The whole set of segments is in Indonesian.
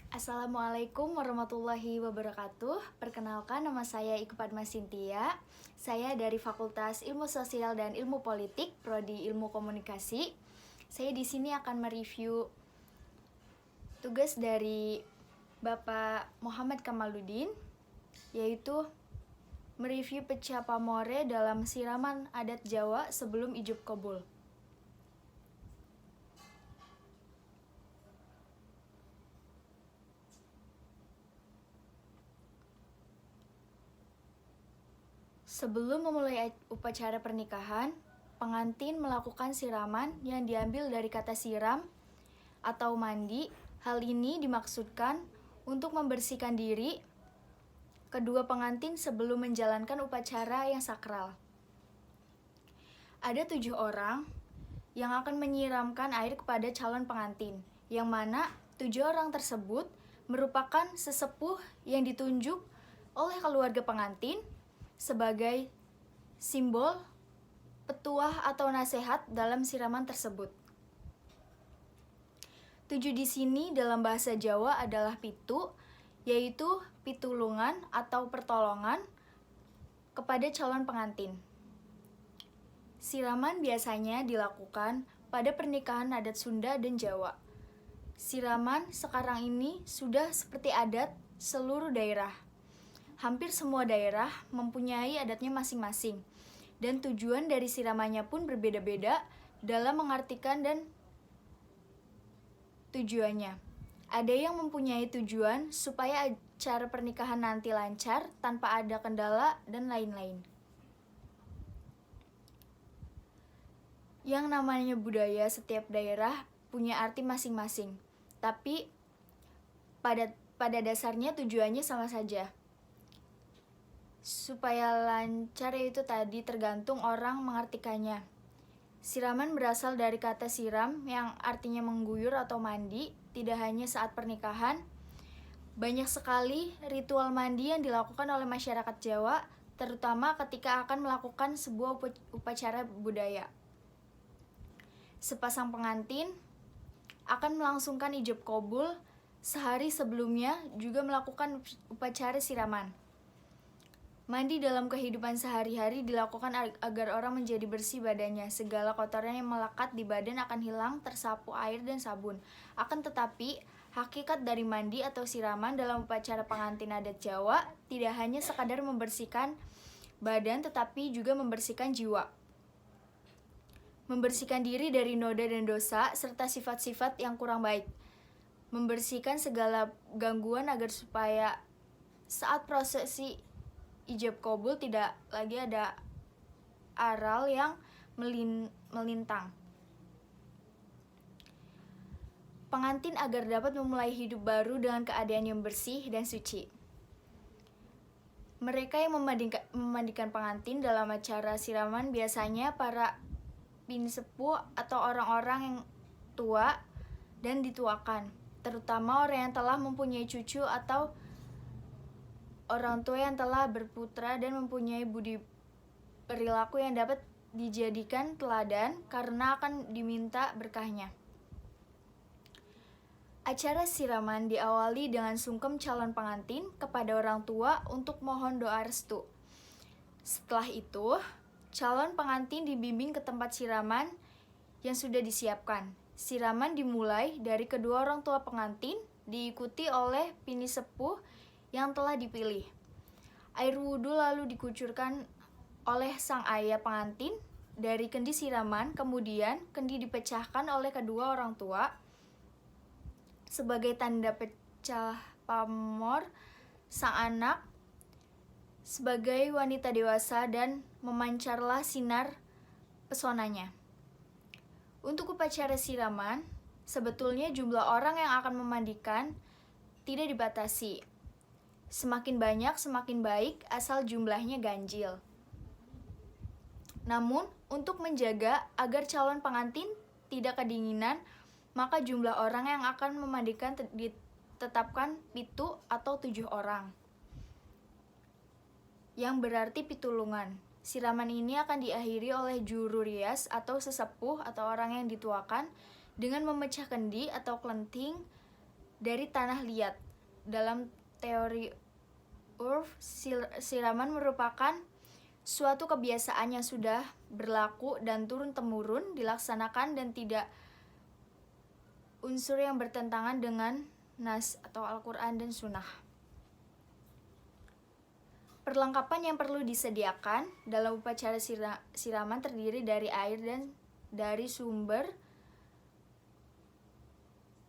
Assalamualaikum warahmatullahi wabarakatuh. Perkenalkan, nama saya Iku Padma Sintia. Saya dari Fakultas Ilmu Sosial dan Ilmu Politik, Prodi Ilmu Komunikasi. Saya di sini akan mereview tugas dari Bapak Muhammad Kamaluddin, yaitu mereview pecah pamore dalam siraman adat Jawa sebelum ijab kabul. Sebelum memulai upacara pernikahan, pengantin melakukan siraman yang diambil dari kata siram atau mandi. Hal ini dimaksudkan untuk membersihkan diri kedua pengantin sebelum menjalankan upacara yang sakral. Ada 7 orang yang akan menyiramkan air kepada calon pengantin, yang mana 7 orang tersebut merupakan sesepuh yang ditunjuk oleh keluarga pengantin sebagai simbol petuah atau nasihat dalam siraman tersebut. 7 di sini dalam bahasa Jawa adalah pitu, yaitu pitulungan atau pertolongan kepada calon pengantin. Siraman biasanya dilakukan pada pernikahan adat Sunda dan Jawa. Siraman sekarang ini sudah seperti adat seluruh daerah. Hampir semua daerah mempunyai adatnya masing-masing, dan tujuan dari siramannya pun berbeda-beda dalam mengartikan dan tujuannya. Ada yang mempunyai tujuan supaya acara pernikahan nanti lancar tanpa ada kendala dan lain-lain. Yang namanya budaya setiap daerah punya arti masing-masing, tapi pada dasarnya tujuannya sama saja. Supaya lancar itu tadi tergantung orang mengartikannya. Siraman berasal dari kata siram yang artinya mengguyur atau mandi. Tidak hanya saat pernikahan, banyak sekali ritual mandi yang dilakukan oleh masyarakat Jawa, terutama ketika akan melakukan sebuah upacara budaya. Sepasang pengantin akan melangsungkan ijab kabul. Sehari sebelumnya juga melakukan upacara siraman. Mandi dalam kehidupan sehari-hari dilakukan agar orang menjadi bersih badannya. Segala kotoran yang melekat di badan akan hilang tersapu air dan sabun. Akan tetapi, hakikat dari mandi atau siraman dalam upacara pengantin adat Jawa tidak hanya sekadar membersihkan badan, tetapi juga membersihkan jiwa. Membersihkan diri dari noda dan dosa, serta sifat-sifat yang kurang baik. Membersihkan segala gangguan agar supaya saat prosesi ijab kabul tidak lagi ada aral yang melintang. Pengantin agar dapat memulai hidup baru dengan keadaan yang bersih dan suci. Mereka yang memandikan pengantin dalam acara siraman biasanya para bini sepuh atau orang-orang yang tua dan dituakan, terutama orang yang telah mempunyai cucu atau orang tua yang telah berputra dan mempunyai budi perilaku yang dapat dijadikan teladan karena akan diminta berkahnya. Acara siraman diawali dengan sungkem calon pengantin kepada orang tua untuk mohon doa restu. Setelah itu, calon pengantin dibimbing ke tempat siraman yang sudah disiapkan. Siraman dimulai dari kedua orang tua pengantin, diikuti oleh bini sepuh yang telah dipilih. Air wudhu lalu dikucurkan oleh sang ayah pengantin dari kendi siraman, kemudian kendi dipecahkan oleh kedua orang tua sebagai tanda pecah pamor sang anak sebagai wanita dewasa dan memancarlah sinar pesonanya. Untuk upacara siraman, sebetulnya jumlah orang yang akan memandikan tidak dibatasi. Semakin banyak, semakin baik, asal jumlahnya ganjil. Namun, untuk menjaga agar calon pengantin tidak kedinginan, maka jumlah orang yang akan memandikan ditetapkan pitu atau 7 orang. Yang berarti pitulungan. Siraman ini akan diakhiri oleh juru rias atau sesepuh atau orang yang dituakan dengan memecah kendi atau kelenting dari tanah liat. Dalam teori Urf, siraman merupakan suatu kebiasaan yang sudah berlaku dan turun-temurun dilaksanakan dan tidak unsur yang bertentangan dengan Nas atau Al-Quran dan Sunnah. Perlengkapan yang perlu disediakan dalam upacara siraman terdiri dari air dan dari sumber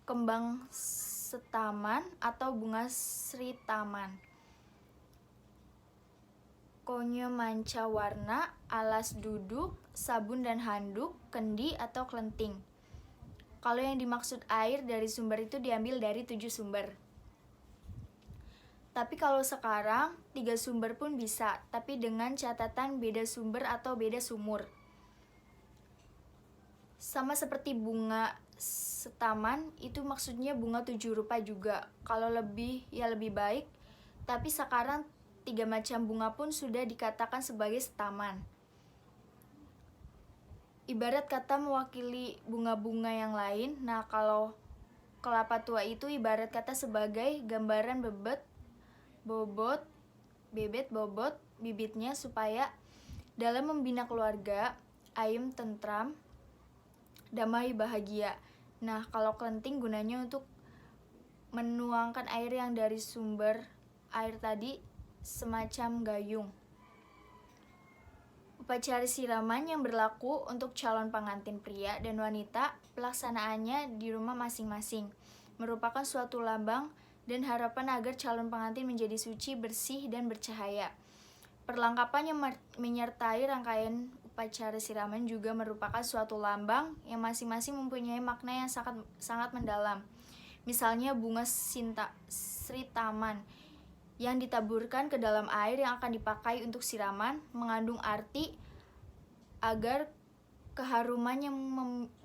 kembang setaman atau bunga sritaman, konyo manca warna, alas duduk, sabun dan handuk, kendi atau kelenting. Kalau yang dimaksud air dari sumber itu diambil dari 7 sumber. Tapi kalau sekarang 3 sumber pun bisa, tapi dengan catatan beda sumber atau beda sumur. Sama seperti bunga setaman, itu maksudnya bunga 7 rupa juga. Kalau lebih ya lebih baik, tapi sekarang 3 macam bunga pun sudah dikatakan sebagai setaman. Ibarat kata mewakili bunga-bunga yang lain. Nah, kalau kelapa tua itu ibarat kata sebagai gambaran bebet bobot bibitnya supaya dalam membina keluarga ayem tentram, damai bahagia. Nah, kalau kelenting gunanya untuk menuangkan air yang dari sumber air tadi semacam gayung. Upacara siraman yang berlaku untuk calon pengantin pria dan wanita, pelaksanaannya di rumah masing-masing, merupakan suatu lambang dan harapan agar calon pengantin menjadi suci, bersih, dan bercahaya. Perlengkapan yang menyertai rangkaian upacara siraman juga merupakan suatu lambang yang masing-masing mempunyai makna yang sangat mendalam. Misalnya bunga sritaman yang ditaburkan ke dalam air yang akan dipakai untuk siraman mengandung arti agar keharuman yang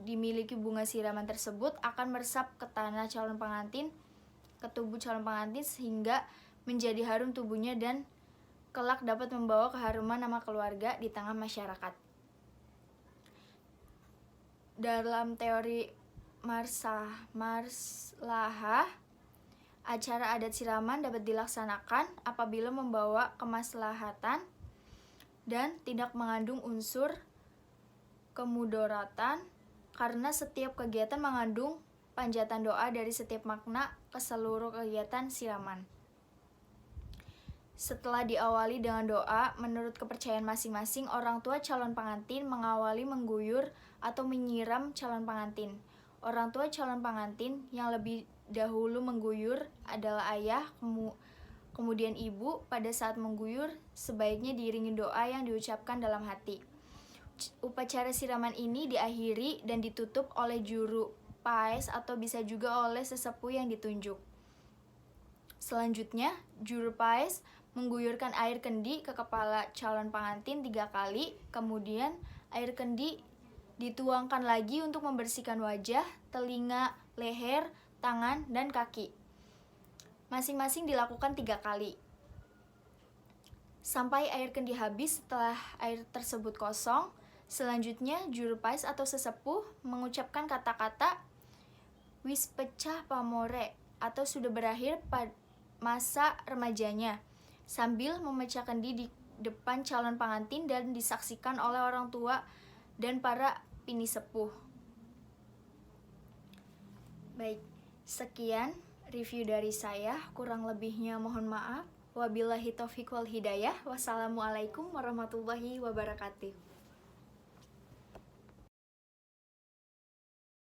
dimiliki bunga siraman tersebut akan meresap ke tanah calon pengantin, ke tubuh calon pengantin sehingga menjadi harum tubuhnya dan kelak dapat membawa keharuman nama keluarga di tengah masyarakat. Dalam teori Maslahah, acara adat siraman dapat dilaksanakan apabila membawa kemaslahatan dan tidak mengandung unsur kemudaratan, karena setiap kegiatan mengandung panjatan doa dari setiap makna ke seluruh kegiatan siraman. Setelah diawali dengan doa, menurut kepercayaan masing-masing, orang tua calon pengantin mengawali mengguyur atau menyiram calon pengantin. Orang tua calon pengantin yang lebih dahulu mengguyur adalah ayah, kemudian ibu. Pada saat mengguyur, sebaiknya diiringi doa yang diucapkan dalam hati. Upacara siraman ini diakhiri dan ditutup oleh juru paes atau bisa juga oleh sesepuh yang ditunjuk. Selanjutnya, juru paes mengguyurkan air kendi ke kepala calon pengantin 3 kali, kemudian air kendi dituangkan lagi untuk membersihkan wajah, telinga, leher, tangan, dan kaki. Masing-masing dilakukan 3 kali. Sampai air kendi habis. Setelah air tersebut kosong, selanjutnya juru paes atau sesepuh mengucapkan kata-kata wis pecah pamore atau sudah berakhir masa remajanya, sambil memecah kendi di depan calon pengantin dan disaksikan oleh orang tua dan para pini sepuh. Baik, sekian review dari saya, kurang lebihnya mohon maaf. Wabillahi taufiq wal hidayah. Wassalamualaikum warahmatullahi wabarakatuh.